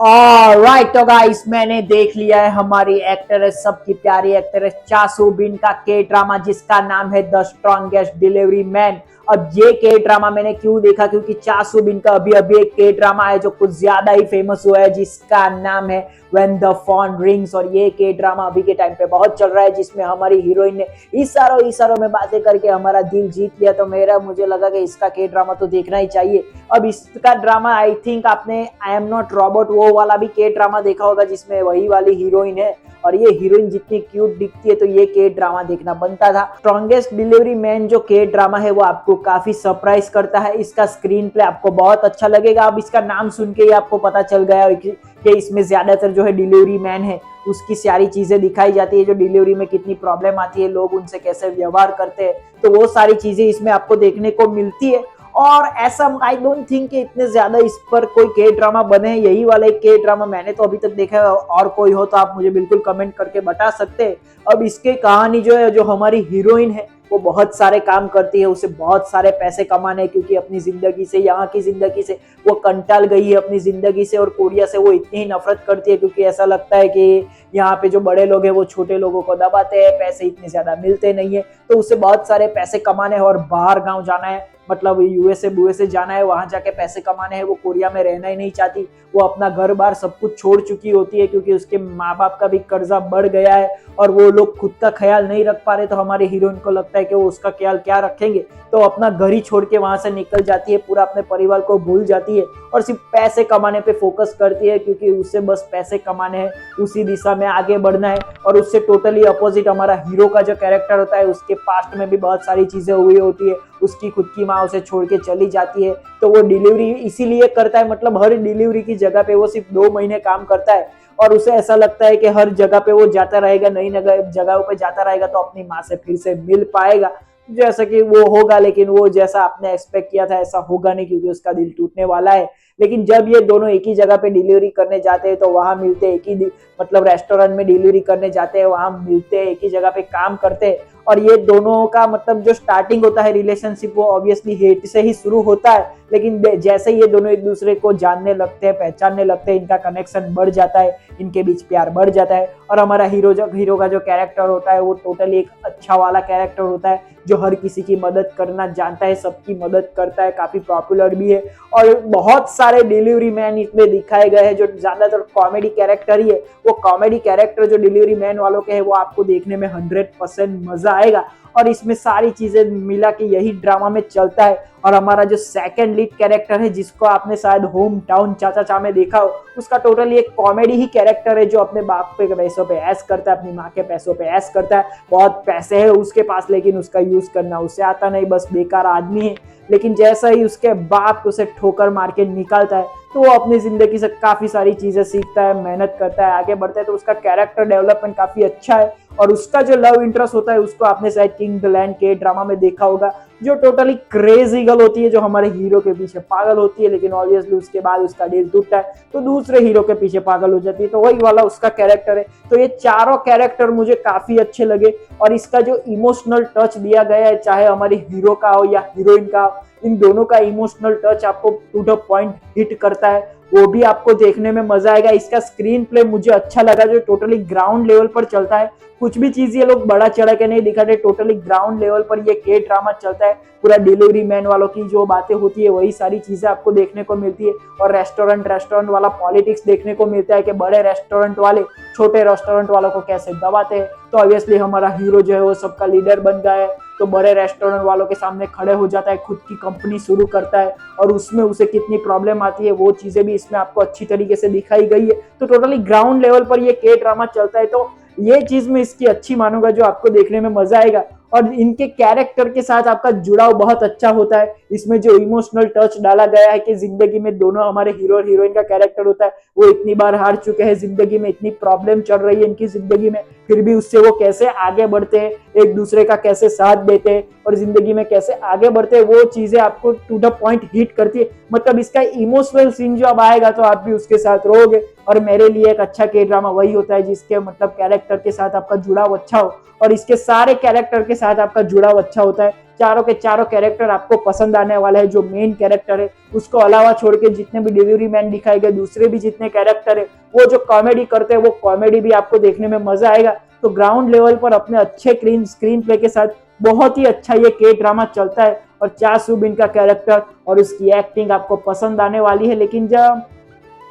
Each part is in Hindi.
ऑलराइट तो गाइस मैंने देख लिया है हमारी एक्ट्रेस सबकी प्यारी एक्ट्रेस चासू बिन का के ड्रामा जिसका नाम है द स्ट्रॉन्गेस्ट डिलीवरी मैन। अब ये के ड्रामा मैंने क्यों देखा, क्योंकि चासू बिन का अभी अभी एक के ड्रामा है जो कुछ ज्यादा ही फेमस हुआ है जिसका नाम है व्हेन द फोन रिंग्स। और ये के ड्रामा अभी के टाइम पे बहुत चल रहा है जिसमें हमारी हीरोइन ने इशारों इशारों में बातें करके हमारा दिल जीत लिया। तो मुझे लगा कि इसका के ड्रामा तो देखना ही चाहिए। अब इसका ड्रामा आई थिंक आपने आई एम नॉट रॉबोट वो वाला भी के ड्रामा देखा होगा जिसमें वही वाली हीरोइन है, और ये हीरोइन जितनी क्यूट दिखती है तो ये के ड्रामा देखना बनता था। स्ट्रॉन्गेस्ट डिलीवरी मैन जो के ड्रामा है वो आपको काफी सरप्राइज करता है। इसका स्क्रीन प्ले आपको बहुत अच्छा लगेगा। अब इसका नाम सुन के ही आपको पता चल गया कि इसमें ज्यादातर जो है डिलीवरी मैन है उसकी सारी चीजें दिखाई जाती है, जो डिलीवरी में कितनी प्रॉब्लम आती है, लोग उनसे कैसे व्यवहार करते हैं, तो वो सारी चीजें इसमें आपको देखने को मिलती है। और ऐसा आई डोंट थिंक कि इतने ज्यादा इस पर कोई के ड्रामा बने, यही वाला एक के ड्रामा मैंने तो अभी तक देखा है। और कोई हो तो आप मुझे बिल्कुल कमेंट करके बता सकते हैं। अब इसके कहानी जो है, जो हमारी हीरोइन है वो बहुत सारे काम करती है, उसे बहुत सारे पैसे कमाने, क्योंकि अपनी जिंदगी से, यहाँ की जिंदगी से वो कंटाल गई है अपनी जिंदगी से, और कोरिया से वो इतनी ही नफरत करती है क्योंकि ऐसा लगता है कि यहाँ पे जो बड़े लोग हैं वो छोटे लोगों को दबाते हैं, पैसे इतने ज्यादा मिलते नहीं है। तो उसे बहुत सारे पैसे कमाने हैं और बाहर गांव जाना है, मतलब यूएसए जाना है, वहां जाके पैसे कमाने हैं। वो कोरिया में रहना ही नहीं चाहती, वो अपना घर बार सब कुछ छोड़ चुकी होती है क्योंकि उसके माँ बाप का भी कर्जा बढ़ गया है और वो लोग खुद का ख्याल नहीं रख पा रहे। तो हमारे हीरोइन को लगता है कि वो उसका ख्याल क्या रखेंगे, तो अपना घर ही छोड़ के वहां से निकल जाती है, पूरा अपने परिवार को भूल जाती है और सिर्फ पैसे कमाने पे फोकस करती है, क्योंकि उससे बस पैसे कमाने हैं, उसी दिशा में आगे बढ़ना है। और उससे टोटली अपोजिट हमारा हीरो का जो कैरेक्टर होता है, उसके पास्ट में भी बहुत सारी चीजें हुई होती है, उसकी खुद की माँ उसे छोड़ के चली जाती है, तो वो डिलीवरी इसीलिए करता है, मतलब हर डिलीवरी की जगह पे वो सिर्फ 2 महीने काम करता है और उसे ऐसा लगता है कि हर जगह पे वो जाता रहेगा, नई नई जगहों पे जाता रहेगा तो अपनी माँ से फिर से मिल पाएगा, जैसा कि वो होगा। लेकिन वो जैसा आपने एक्सपेक्ट किया था ऐसा होगा नहीं, क्योंकि उसका दिल टूटने वाला है। लेकिन जब ये दोनों एक ही जगह पे डिलीवरी करने जाते हैं तो वहां मिलते हैं, एक ही मतलब रेस्टोरेंट में डिलीवरी करने जाते हैं, वहां मिलते हैं, एक ही जगह पे काम करते हैं। और ये दोनों का मतलब जो स्टार्टिंग होता है रिलेशनशिप, वो ऑब्वियसली हेट से ही शुरू होता है, लेकिन जैसे ये दोनों एक दूसरे को जानने लगते हैं, पहचानने लगते हैं, इनका कनेक्शन बढ़ जाता है, इनके बीच प्यार बढ़ जाता है। और हमारा हीरो का जो कैरेक्टर होता है वो टोटली एक अच्छा वाला कैरेक्टर होता है, जो हर किसी की मदद करना जानता है, सबकी मदद करता है, काफी पॉपुलर भी है। और बहुत सारे डिलीवरी मैन इसमें दिखाए गए हैं जो ज्यादातर कॉमेडी कैरेक्टर ही है। वो कॉमेडी कैरेक्टर जो डिलीवरी मैन वालों के है वो आपको देखने में 100% मजा आएगा। और इसमें सारी चीजें मिला के यही ड्रामा में चलता है। और हमारा जो सेकंड लीड कैरेक्टर है, जिसको आपने शायद होम टाउन चाचा चा में देखा हो, उसका टोटली एक कॉमेडी ही कैरेक्टर है, जो अपने बाप पे पैसों पे ऐश करता है, अपनी माँ के पैसों पे ऐश करता है। बहुत पैसे है उसके पास लेकिन उसका यूज करना उसे आता नहीं, बस बेकार आदमी है। लेकिन जैसा ही उसके बाप उसे ठोकर मार के निकालता है तो वो अपनी जिंदगी से काफी सारी चीजें सीखता है, मेहनत करता है, आगे बढ़ता है। तो उसका कैरेक्टर डेवलपमेंट काफी अच्छा है। और उसका जो लव इंटरेस्ट होता है उसको आपने शायद किंग द लैंड के ड्रामा में देखा होगा, जो टोटली क्रेजी गर्ल होती है, जो हमारे हीरो के पीछे पागल होती है, लेकिन ऑब्वियसली उसके बाद उसका दिल टूटता है तो दूसरे हीरो के पीछे पागल हो जाती है। तो वही वाला उसका कैरेक्टर है। तो ये चारों कैरेक्टर मुझे काफी अच्छे लगे। और इसका जो इमोशनल टच दिया गया है, चाहे हमारे हीरो का हो या हीरोइन का, इन दोनों का इमोशनल टच आपको टू द पॉइंट हिट करता है, वो भी आपको देखने में मजा आएगा। इसका स्क्रीन प्ले मुझे अच्छा लगा, जो टोटली ग्राउंड लेवल पर चलता है, कुछ भी चीज ये लोग बड़ा चढ़ा के नहीं दिखाते, टोटली ग्राउंड लेवल पर ये के ड्रामा चलता है। पूरा डिलीवरी मैन वालों की जो बातें होती है वही सारी चीजें आपको देखने को मिलती है। और रेस्टोरेंट वाला पॉलिटिक्स देखने को मिलता है कि बड़े रेस्टोरेंट वाले छोटे रेस्टोरेंट वालों को कैसे दबाते हैं। तो ऑब्वियसली हमारा हीरो जो है वो सबका लीडर बन गया है, तो बड़े रेस्टोरेंट वालों के सामने खड़े हो जाता है, खुद की कंपनी शुरू करता है, और उसमें उसे कितनी प्रॉब्लम आती है वो चीजें भी इसमें आपको अच्छी तरीके से दिखाई गई है। तो टोटली ग्राउंड लेवल पर ये के ड्रामा चलता है, तो ये चीज मैं इसकी अच्छी मानूंगा, जो आपको देखने में मजा आएगा। और इनके कैरेक्टर के साथ आपका जुड़ाव बहुत अच्छा होता है। इसमें जो इमोशनल टच डाला गया है कि जिंदगी में दोनों हमारे हीरो और हीरोइन का कैरेक्टर होता है, वो इतनी बार हार चुके हैं जिंदगी में, इतनी प्रॉब्लम चल रही है इनकी जिंदगी में, फिर भी उससे वो कैसे आगे बढ़ते हैं, एक दूसरे का कैसे साथ देते हैं और जिंदगी में कैसे आगे बढ़ते हैं, वो चीजें आपको टू द पॉइंट हिट करती है। मतलब इसका इमोशनल सीन जो अब आएगा तो आप भी उसके साथ रहोगे। और मेरे लिए एक अच्छा के ड्रामा वही होता है जिसके मतलब कैरेक्टर के साथ आपका जुड़ाव अच्छा हो, और इसके सारे कैरेक्टर के साथ आपका जुड़ाव अच्छा होता है, चारों के चारों कैरेक्टर आपको पसंद आने वाले हैं। जो मेन कैरेक्टर है उसको अलावा छोड़ के जितने भी डिलीवरी मैन दिखाए गए, दूसरे भी जितने कैरेक्टर है, वो जो कॉमेडी करते हैं वो कॉमेडी भी आपको देखने में मजा आएगा। तो ग्राउंड लेवल पर अपने अच्छे स्क्रीन प्ले के साथ बहुत ही अच्छा ये के ड्रामा चलता है और चा सू बिन का कैरेक्टर और उसकी एक्टिंग आपको पसंद आने वाली है। लेकिन जब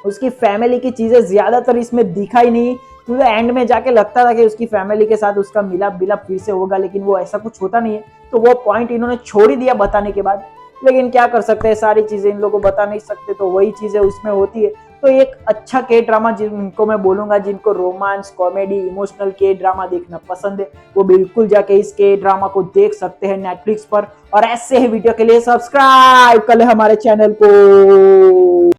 उसकी फैमिली की चीजें ज्यादातर इसमें दिखाई नहीं, क्योंकि एंड में जाके लगता था कि उसकी फैमिली के साथ उसका मिलाप बिलाप फिर से होगा, लेकिन वो ऐसा कुछ होता नहीं है। तो वो पॉइंट इन्होंने छोड़ ही दिया बताने के बाद। लेकिन क्या कर सकते हैं, सारी चीजें इन लोगों को बता नहीं सकते, तो वही चीजें उसमें होती है। तो एक अच्छा के ड्रामा जिनको मैं बोलूंगा, जिनको रोमांस कॉमेडी इमोशनल के ड्रामा देखना पसंद है, वो बिल्कुल जाके इस के ड्रामा को देख सकते हैं नेटफ्लिक्स पर। और ऐसे ही वीडियो के लिए सब्सक्राइब कर ले हमारे चैनल को।